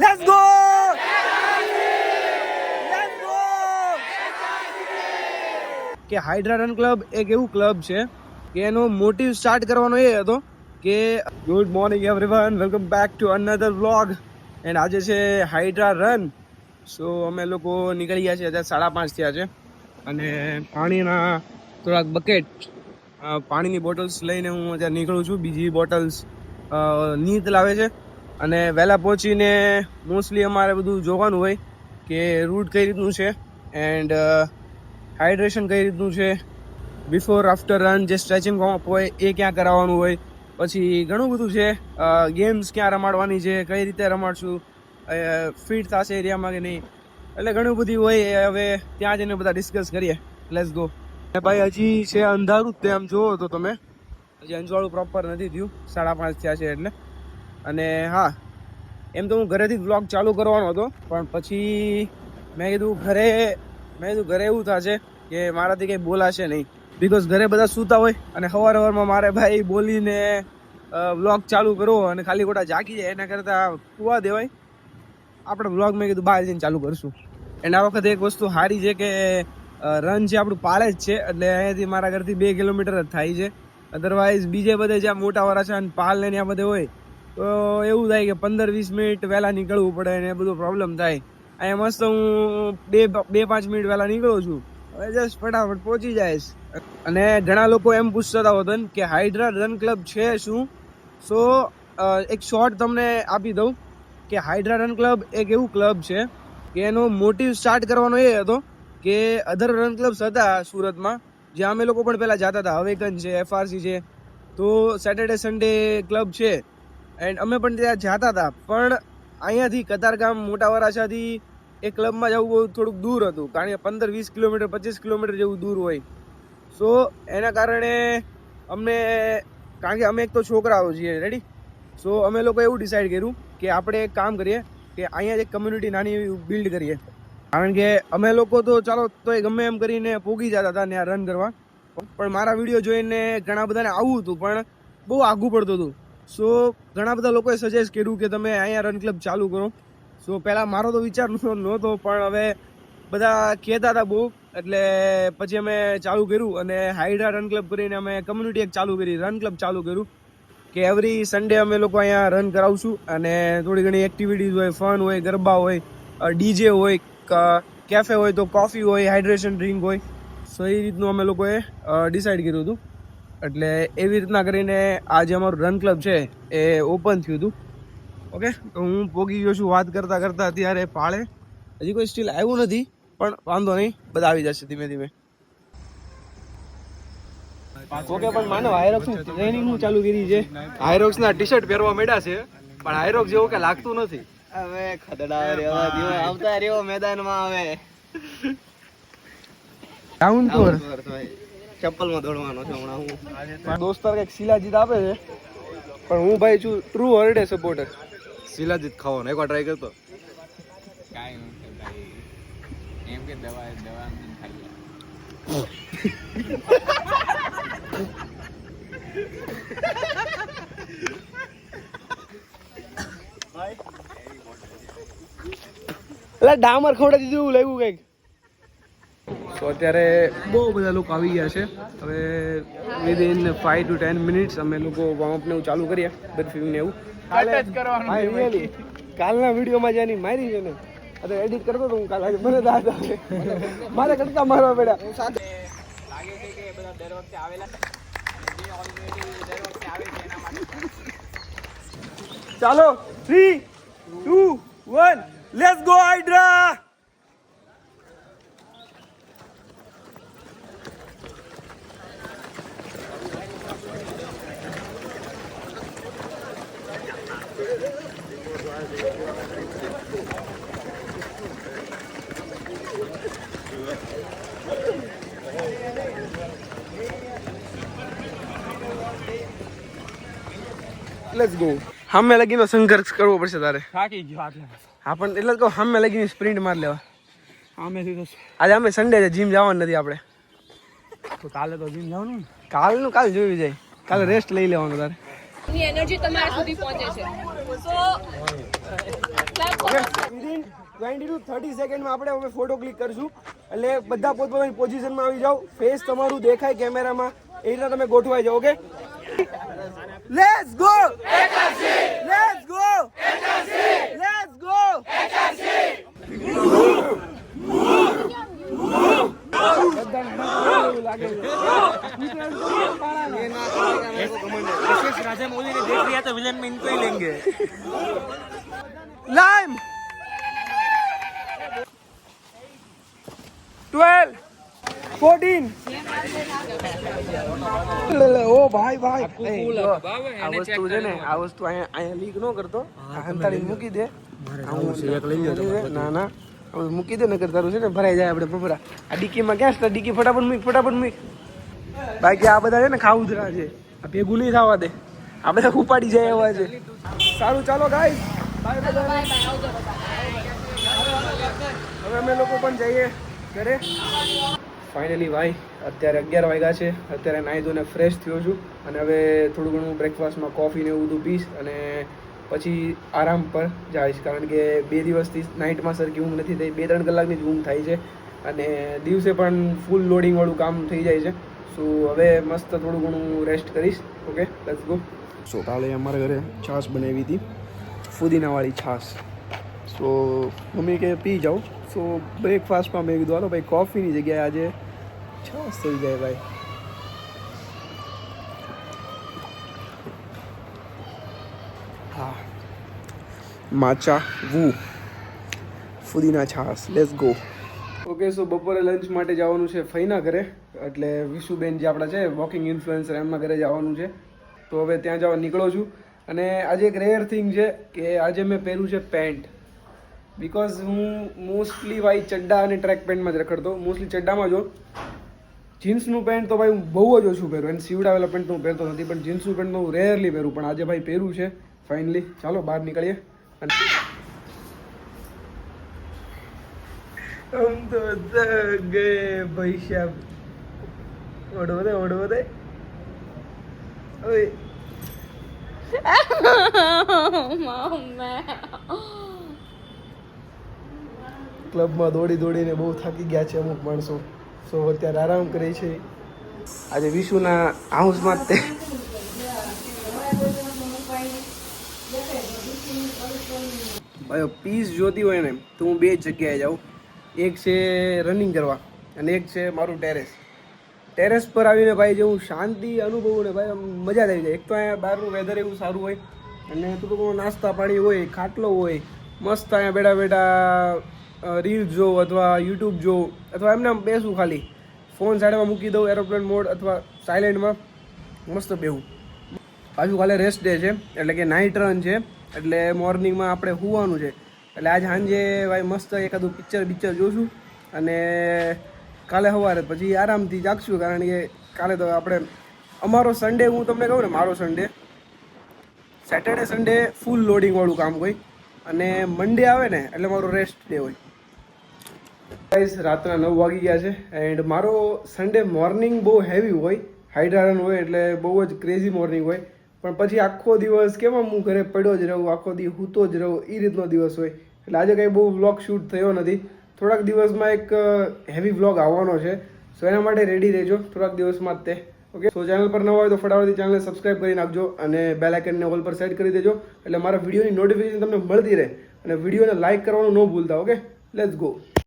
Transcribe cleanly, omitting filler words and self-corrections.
Let's go કે Hydra run club એક એવું ક્લબ છે કે એનો મોટિવ સ્ટાર્ટ કરવાનો એ હતો કે good morning everyone, welcome back to another vlog. And આજે છે હાઇડ્રા રન. સો અમે લોકો નીકળી ગયા છીએ, અત્યારે 5:30 થયા છે અને પાણીના થોડાક બકેટ પાણીની બોટલ્સ લઈને હું અત્યારે નીકળું છું. બીજી બોટલ્સ નીત લાવે છે અને વહેલા પહોંચીને મોસ્ટલી અમારે બધું જોવાનું હોય કે રૂટ કઈ રીતનું છે એન્ડ હાઇડ્રેશન કઈ રીતનું છે, બિફોર આફ્ટર રન જે સ્ટ્રેચિંગ વોર્મઅપ હોય એ ક્યાં કરાવવાનું હોય, પછી ઘણું બધું છે, ગેમ્સ ક્યાં રમાડવાની છે, કઈ રીતે રમાડશું, ફિટ થશે એરિયામાં કે નહીં, એટલે ઘણું બધું હોય. હવે ત્યાં જઈને બધા ડિસ્કસ કરીએ. Let's go. ભાઈ હજી છે અંધારું જ, તેમ જોવો તો તમે હજી અંજવાળું પ્રોપર નથી થયું, 5:30 થયા છે એટલે. અને હા, એમ તો હું ઘરેથી વ્લોગ ચાલુ કરવાનો હતો, પણ પછી મેં કીધું ઘરે એવું થશે કે મારાથી કંઈ બોલાશે નહીં, બિકોઝ ઘરે બધા સૂતા હોય અને સવારમાં મારે ભાઈ બોલીને વ્લોગ ચાલુ કરવો અને ખાલી ખોટા જાગી જાય એના કરતાં કૂવા દેવાય. આપણે વ્લોગ મેં કીધું બહાર જઈને ચાલુ કરશું. એના વખતે એક વસ્તુ સારી છે કે રન છે આપણું પાળે જ છે, એટલે અહીંયાથી મારા ઘરથી 2 કિલોમીટર જ થાય છે. અધરવાઇઝ બીજે બધે જ્યાં મોટા વાળા છે અને પાલ ને ત્યાં બધે હોય તો એવું થાય કે 15-20 મિનિટ વહેલા નીકળવું પડે ને એ બધું પ્રોબ્લેમ થાય. અહીંયા મસ્ત હું 2-5 મિનિટ વહેલા નીકળું છું, હવે જસ્ટ ફટાફટ પહોંચી જાય. અને ઘણા લોકો એમ પૂછતા હતા કે હાઇડ્રા રન ક્લબ છે શું. સો એક શોર્ટ તમને આપી દઉં કે હાઇડ્રા રન ક્લબ એક એવું ક્લબ છે કે એનો મોટિવ સ્ટાર્ટ કરવાનો એ હતો કે અધર રન ક્લબ્સ હતા સુરતમાં, જ્યાં અમે લોકો પણ પહેલાં જતા હતા, અવેકન છે, FRC છે, તો સેટરડે સન્ડે ક્લબ છે એન્ડ અમે પણ ત્યાં જતા હતા. પણ અહીંયાથી કતારગામ મોટા વરાછાથી એ ક્લબમાં જવું બહુ થોડુંક દૂર હતું, કારણ કે 15-20 કિલોમીટર 25 કિલોમીટર જેવું દૂર હોય. સો એના કારણે કારણ કે અમે એક તો છોકરાઓ છીએ રેડી, સો અમે લોકો એવું ડિસાઈડ કર્યું કે આપણે એક કામ કરીએ કે અહીંયા એક કમ્યુનિટી નાની એવી બિલ્ડ કરીએ. કારણ કે અમે લોકો તો ચાલો તોય ગમે એમ કરીને પોગી જતા હતા ત્યાં રન કરવા, પણ મારા વિડીયો જોઈને ઘણા બધાને આવવું હતું પણ બહુ આઘું પડતું હતું. સો ઘણા બધા લોકોએ સજેસ્ટ કર્યું કે તમે અહીંયા રન ક્લબ ચાલુ કરો. સો પહેલાં મારો તો વિચાર નહોતો, પણ હવે બધા કહેતા હતા બહુ, એટલે પછી અમે ચાલુ કર્યું અને હાઇડ્રા રન ક્લબ કરીને અમે કમ્યુનિટી એક ચાલુ કરી, રન ક્લબ ચાલુ કર્યું કે એવરી સન્ડે અમે લોકો અહીંયા રન કરાવશું અને થોડી ઘણી એક્ટિવિટીઝ હોય, ફન હોય, ગરબા હોય, ડીજે હોય, કેફે હોય તો કોફી હોય, હાઇડ્રેશન ડ્રિંક હોય. સો એ રીતનું અમે લોકોએ ડિસાઈડ કર્યું હતું. એટલે એવી રીતના કરીને આ જે અમારું રન ક્લબ છે એ ઓપન થયું હતું. ઓકે, તો હું પોગી ગયો છું વાત કરતાં કરતાં અત્યારે પાળે. હજી કોઈ સ્ટીલ આવ્યું નથી, પણ વાંધો નહીં, બધા આવી જશે ધીમે ધીમે. ઓકે, પણ માનવ હાયરોક્સની ટ્રેનિંગ હું ચાલુ કરી છે. હાયરોક્સના ટી-શર્ટ પહેરવા માંડ્યા છે, પણ હાયરોક્સ જેવું કે લાગતું નથી. હવે ખદડા રેવા દીવો આવતા રહ્યો મેદાનમાં. હવે ડાઉન ટુર ચપ્પલમાં દોડવાનો છે હમણાં. હું દોસ્તાર કઈક શિલાજીત આપે છે, પણ હું ભાઈ છું ટ્રુ હરડે સપોર્ટર. શિલાજીત ખાવાનો એકવાર ટ્રાય કરતો. એમ કે દવા ખાઈ એટલે ડામર ખવડાવી દીધું એવું લાગ્યું કંઈક. તો અત્યારે બહુ બધા લોકો આવી ગયા છે. હવે વિધિન 5 to 10 મિનિટ્સ અમે લોકો વોર્મઅપ ને એવું ચાલુ કરીએ, બરફિંગ ને એવું. કાલના વિડીયોમાં જ્યાંની મારી છે ને, અત્યારે એડિટ કરતો હતો હું કાલે, મને દાદ આવે, મારે કટકા મારવા પડ્યા. લાગે છે કે બધા દર વખતે આવેલા છે, જે ઓલરેડી દર વખતે આવે છે એના માટે. ચાલો 3, 2, 1, let's go Hydra. Let's go. સામે લગીનો સંઘર્ષ કરવો પડશે તારે. થાકી ગયો આટલે. હા, પણ એટલે જ કહું, સામે લગીની સ્પ્રિન્ટ માર લેવા. આમેથી તો આજે અમે સન્ડે છે, જીમ જવાનું નથી આપણે. તો કાલે તો જીમ જવાનું ને. કાલનું કાલ જોયું જાય, કાલે રેસ્ટ લઈ લેવાનું તારે. એનર્જી તમારા સુધી પહોંચે છે. સો ઓકે વિધિન 20 to 30 સેકન્ડમાં આપણે હવે ફોટો ક્લિક કરશું એટલે બધા પોતપોતાની પોઝિશનમાં આવી જાઓ ફેસ તમારું દેખાય કેમેરામાં એ રીતે તમે ગોઠવાઈ જાઓ okay let's go let's go let's go Rajamouli ने देख लिया तो विलन में इनको ही लेंगे लाइम 12 14 ઓ ભાઈ ભાઈ આ વસ્તુ છે ને આ વસ્તુ અહીંયા લીક ન કરતો હંતાડી મૂકી દે ના ના હવે મૂકી દે નકર તારું છે ને ભરાઈ જાય આપણે બપરા આ ડીકીમાં ક્યાં છે ડીકી ફટાફટ મૂક બાકી આ બધા છે ને ખાઉધરા છે આ ભેગું નહીં થવા દે આ બધા ઉપાડી જાય એવા છે સારું ચાલો ગાઈસ બાય બાય હવે અમે લોકો પણ જઈએ ઘરે ફાઇનલી ભાઈ અત્યારે 11 વાગ્યા છે અત્યારે નાહી ધોઈને ફ્રેશ થયો છું અને હવે થોડું ઘણું બ્રેકફાસ્ટમાં કોફી ને એવું બધું પીશ અને પછી આરામ પર જઈશ કારણ કે 2 દિવસથી નાઇટમાં સરખી ઊંઘ નથી થઈ 2-3 કલાકની જ ઊંઘ થાય છે અને દિવસે પણ ફૂલ લોડિંગવાળું કામ થઈ જાય છે સો હવે મસ્ત થોડું ઘણું રેસ્ટ કરીશ ઓકે લેટ્સ ગો સો કાલે અમારા ઘરે છાશ બનાવી હતી ફુદીનાવાળી છાશ સો મમ્મી કે પી જાઓ સો બ્રેકફાસ્ટમાં મેં કીધું હાલો ભાઈ કોફીની જગ્યાએ આજે છાશ થઈ જાય ભાઈ હા માચા વુ ફુદીના છાશ લેટ્સ ગો ઓકે સો બપોરે લંચ માટે જવાનું છે ફઈના ઘરે એટલે વિશુબેન જે આપણા છે વોકિંગ ઇન્ફ્લુએન્સર એમના ઘરે જવાનું છે તો હવે ત્યાં જવા નીકળો છું અને આજે એક રેર થિંગ છે કે આજે મેં પહેર્યું છે પેન્ટ બિકોઝ હું મોસ્ટલી ભાઈ ચડ્ડા અને ટ્રેક પેન્ટમાં જ રખડતો મોસ્ટલી ચડ્ડામાં જો જીન્સનું પેન્ટ તો ભાઈ હું બહુ જ ઓછું પહેરું અને સીવડાવેલા પેન્ટ તો હું પહેરતો નથી પણ જીન્સનું પેન્ટ તો હું રેરલી પહેરું પણ આજે ભાઈ પહેર્યું છે ફાઇનલી ચાલો બહાર નીકળીએ અને हम तो थक गए भाई साहब ओढ़ो दे ओए ક્લબમાં દોડીને બહુ થાકી ગયા છે અમુક માણસો સો અત્યારે આરામ કરે છે આજે વિશુના હાઉસમાં તે ભાઈ પીસ જોતી હોય ને તો હું 2 જગ્યાએ જાઉં એક છે રનિંગ કરવા અને એક છે મારું ટેરેસ પર આવીને ભાઈ જે હું શાંતિ અનુભવું ને ભાઈ મજા જ આવી જાય એક તો અહીંયા બહારનું વેધર એવું સારું હોય અને થોડું નાસ્તા પાણી હોય ખાટલો હોય મસ્ત અહીંયા બેઠા રીલ્સ જોઉં અથવા યુટ્યુબ જોઉં અથવા એમને આમ બેસું ખાલી ફોન સાઈડમાં મૂકી દઉં એરોપ્લેન મોડ અથવા સાયલેન્ટમાં મસ્ત બેહું પાછું કાલે રેસ્ટ ડે છે એટલે કે નાઇટ રન છે એટલે મોર્નિંગમાં આપણે સૂવાનું છે એટલે આજ સાંજે ભાઈ મસ્ત એકાદું પિક્ચર જોશું અને કાલે સવારે પછી આરામથી જાગશું કારણ કે કાલે તો આપણે અમારો સન્ડે હું તમને કહું ને મારો સન્ડે સેટરડે સન્ડે ફૂલ લોડિંગવાળું કામ હોય અને મંડે આવે ને એટલે મારો રેસ્ટ ડે હોય ગાઈસ રાતના 9 વાગી ગયા છે એન્ડ મારો સન્ડે મોર્નિંગ બહુ હેવી હોય હાઇડ્રા રન હોય એટલે બહુ જ ક્રેઝી મોર્નિંગ હોય પણ પછી આખો દિવસ કેમ હું ઘરે પડ્યો જ રહું આખો દિવસ સૂતો જ રહું એ રીતનો દિવસ હોય એટલે આજે કંઈ બહુ વ્લોગ શૂટ થયો નથી થોડાક દિવસમાં એક હેવી વ્લોગ આવવાનો છે સો એના માટે રેડી રહેજો થોડાક દિવસમાં જ તે ઓકે સો ચેનલ પર ન હોય તો ફટાફટથી ચેનલને સબસ્ક્રાઈબ કરી નાખજો અને બેલ આઇકનને ઓલ પર સેટ કરી દેજો એટલે મારા વિડીયોની નોટિફિકેશન તમને મળતી રહે અને વિડીયોને લાઇક કરવાનું ન ભૂલતા ઓકે લેટ્સ ગો